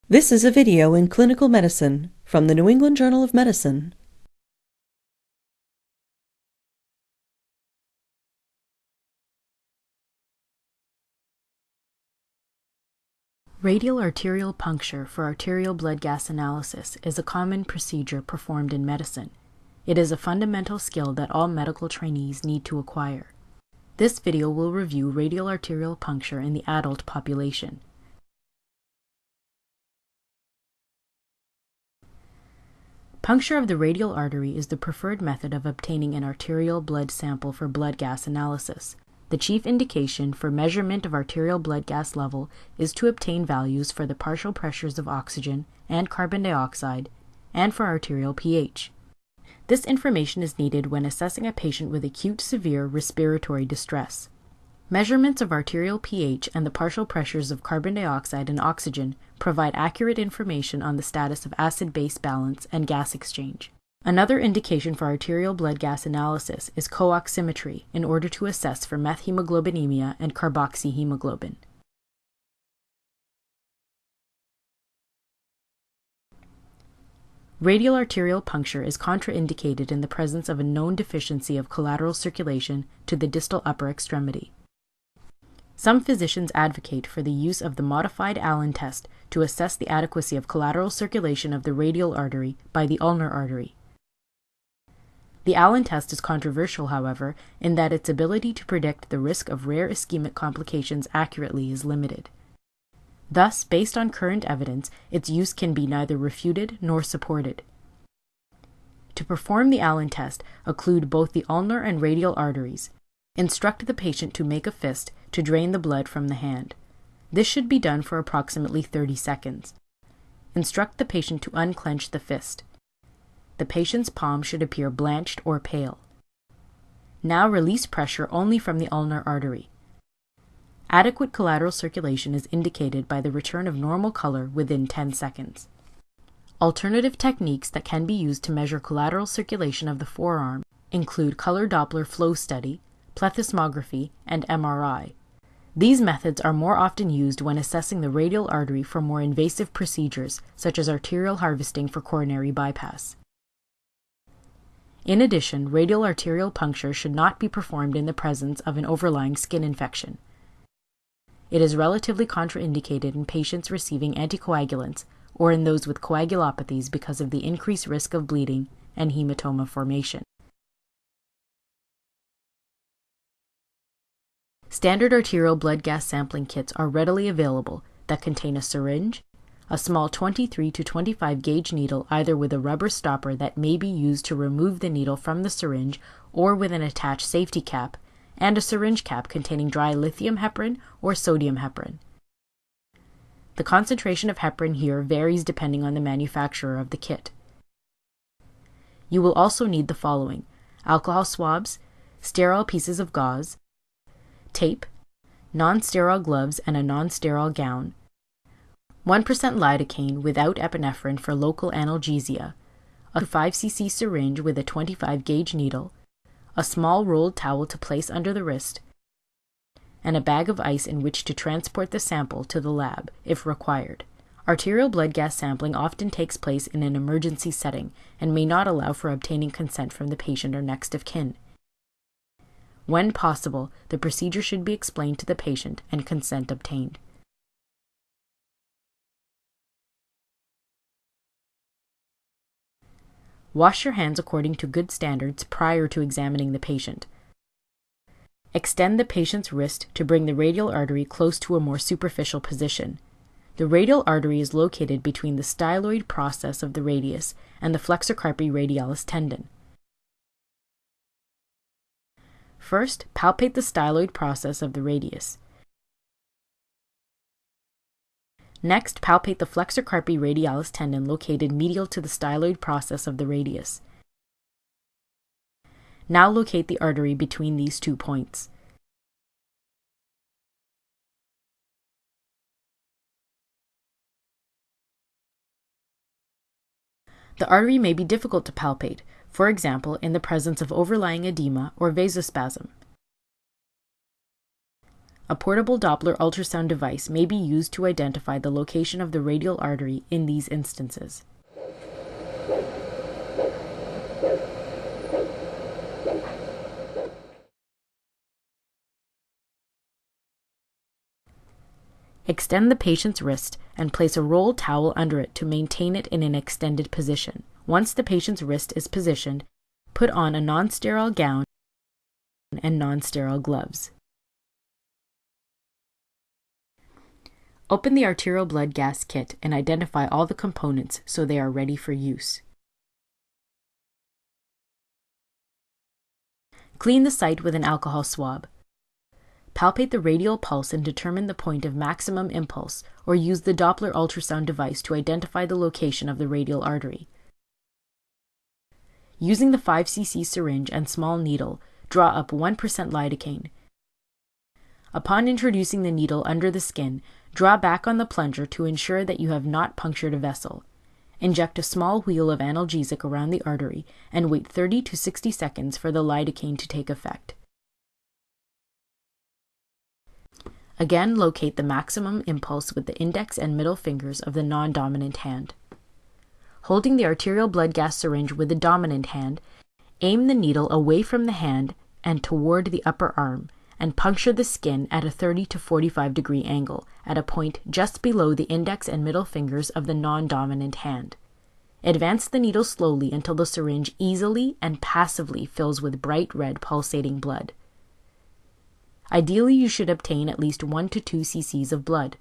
This is a video in clinical medicine from the New England Journal of Medicine. Radial arterial puncture for arterial blood gas analysis is a common procedure performed in medicine. It is a fundamental skill that all medical trainees need to acquire. This video will review radial arterial puncture in the adult population. Puncture of the radial artery is the preferred method of obtaining an arterial blood sample for blood gas analysis. The chief indication for measurement of arterial blood gas level is to obtain values for the partial pressures of oxygen and carbon dioxide, and for arterial pH. This information is needed when assessing a patient with acute severe respiratory distress. Measurements of arterial pH and the partial pressures of carbon dioxide and oxygen provide accurate information on the status of acid-base balance and gas exchange. Another indication for arterial blood gas analysis is co-oximetry in order to assess for methemoglobinemia and carboxyhemoglobin. Radial arterial puncture is contraindicated in the presence of a known deficiency of collateral circulation to the distal upper extremity. Some physicians advocate for the use of the modified Allen test to assess the adequacy of collateral circulation of the radial artery by the ulnar artery. The Allen test is controversial, however, in that its ability to predict the risk of rare ischemic complications accurately is limited. Thus, based on current evidence, its use can be neither refuted nor supported. To perform the Allen test, occlude both the ulnar and radial arteries. Instruct the patient to make a fist to drain the blood from the hand. This should be done for approximately 30 seconds. Instruct the patient to unclench the fist. The patient's palm should appear blanched or pale. Now release pressure only from the ulnar artery. Adequate collateral circulation is indicated by the return of normal color within 10 seconds. Alternative techniques that can be used to measure collateral circulation of the forearm include color Doppler flow study, plethysmography, and MRI. These methods are more often used when assessing the radial artery for more invasive procedures, such as arterial harvesting for coronary bypass. In addition, radial arterial puncture should not be performed in the presence of an overlying skin infection. It is relatively contraindicated in patients receiving anticoagulants or in those with coagulopathies because of the increased risk of bleeding and hematoma formation. Standard arterial blood gas sampling kits are readily available that contain a syringe, a small 23 to 25 gauge needle either with a rubber stopper that may be used to remove the needle from the syringe or with an attached safety cap, and a syringe cap containing dry lithium heparin or sodium heparin. The concentration of heparin here varies depending on the manufacturer of the kit. You will also need the following: alcohol swabs, sterile pieces of gauze, tape, non-sterile gloves and a non-sterile gown, 1% lidocaine without epinephrine for local analgesia, a 5cc syringe with a 25 gauge needle, a small rolled towel to place under the wrist, and a bag of ice in which to transport the sample to the lab if required. Arterial blood gas sampling often takes place in an emergency setting and may not allow for obtaining consent from the patient or next of kin. When possible, the procedure should be explained to the patient and consent obtained. Wash your hands according to good standards prior to examining the patient. Extend the patient's wrist to bring the radial artery close to a more superficial position. The radial artery is located between the styloid process of the radius and the flexor carpi radialis tendon. First, palpate the styloid process of the radius. Next, palpate the flexor carpi radialis tendon located medial to the styloid process of the radius. Now locate the artery between these 2 points. The artery may be difficult to palpate, for example, in the presence of overlying edema or vasospasm. A portable Doppler ultrasound device may be used to identify the location of the radial artery in these instances. Extend the patient's wrist and place a rolled towel under it to maintain it in an extended position. Once the patient's wrist is positioned, put on a non-sterile gown and non-sterile gloves. Open the arterial blood gas kit and identify all the components so they are ready for use. Clean the site with an alcohol swab. Palpate the radial pulse and determine the point of maximum impulse, or use the Doppler ultrasound device to identify the location of the radial artery. Using the 5 cc syringe and small needle, draw up 1% lidocaine. Upon introducing the needle under the skin, draw back on the plunger to ensure that you have not punctured a vessel. Inject a small wheel of analgesic around the artery and wait 30 to 60 seconds for the lidocaine to take effect. Again, locate the maximum impulse with the index and middle fingers of the non-dominant hand. Holding the arterial blood gas syringe with the dominant hand, aim the needle away from the hand and toward the upper arm, and puncture the skin at a 30 to 45 degree angle at a point just below the index and middle fingers of the non-dominant hand. Advance the needle slowly until the syringe easily and passively fills with bright red pulsating blood. Ideally, you should obtain at least 1 to 2 cc's of blood.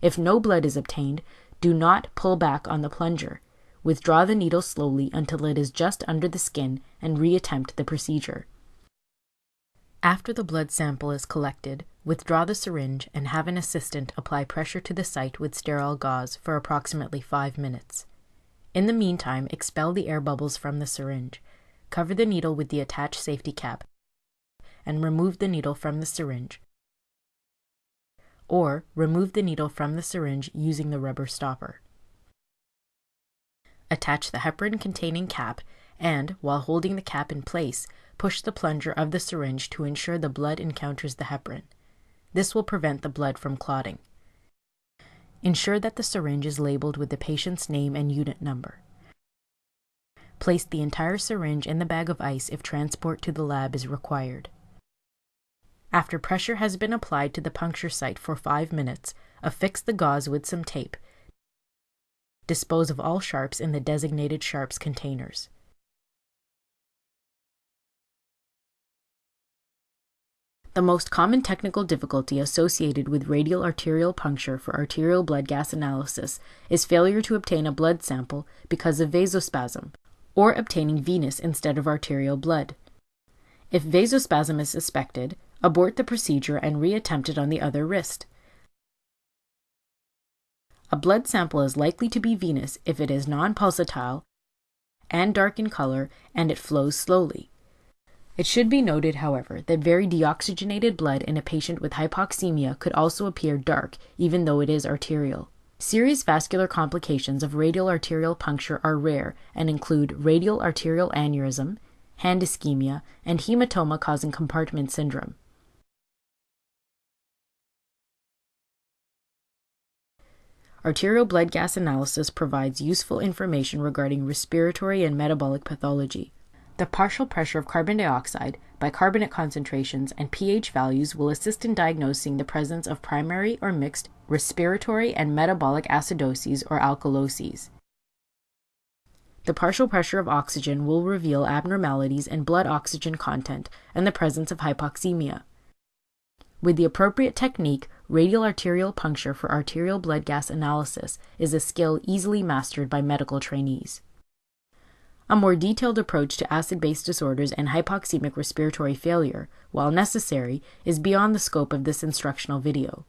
If no blood is obtained, do not pull back on the plunger. Withdraw the needle slowly until it is just under the skin and reattempt the procedure. After the blood sample is collected, withdraw the syringe and have an assistant apply pressure to the site with sterile gauze for approximately 5 minutes. In the meantime, expel the air bubbles from the syringe. Cover the needle with the attached safety cap and remove the needle from the syringe. Or remove the needle from the syringe using the rubber stopper. Attach the heparin-containing cap and, while holding the cap in place, push the plunger of the syringe to ensure the blood encounters the heparin. This will prevent the blood from clotting. Ensure that the syringe is labeled with the patient's name and unit number. Place the entire syringe in the bag of ice if transport to the lab is required. After pressure has been applied to the puncture site for 5 minutes, affix the gauze with some tape. Dispose of all sharps in the designated sharps containers. The most common technical difficulty associated with radial arterial puncture for arterial blood gas analysis is failure to obtain a blood sample because of vasospasm, or obtaining venous instead of arterial blood. If vasospasm is suspected, abort the procedure and reattempt it on the other wrist. A blood sample is likely to be venous if it is non-pulsatile and dark in color and it flows slowly. It should be noted, however, that very deoxygenated blood in a patient with hypoxemia could also appear dark, even though it is arterial. Serious vascular complications of radial arterial puncture are rare and include radial arterial aneurysm, hand ischemia, and hematoma causing compartment syndrome. Arterial blood gas analysis provides useful information regarding respiratory and metabolic pathology. The partial pressure of carbon dioxide, bicarbonate concentrations, and pH values will assist in diagnosing the presence of primary or mixed respiratory and metabolic acidoses or alkaloses. The partial pressure of oxygen will reveal abnormalities in blood oxygen content and the presence of hypoxemia. With the appropriate technique, radial arterial puncture for arterial blood gas analysis is a skill easily mastered by medical trainees. A more detailed approach to acid-base disorders and hypoxemic respiratory failure, while necessary, is beyond the scope of this instructional video.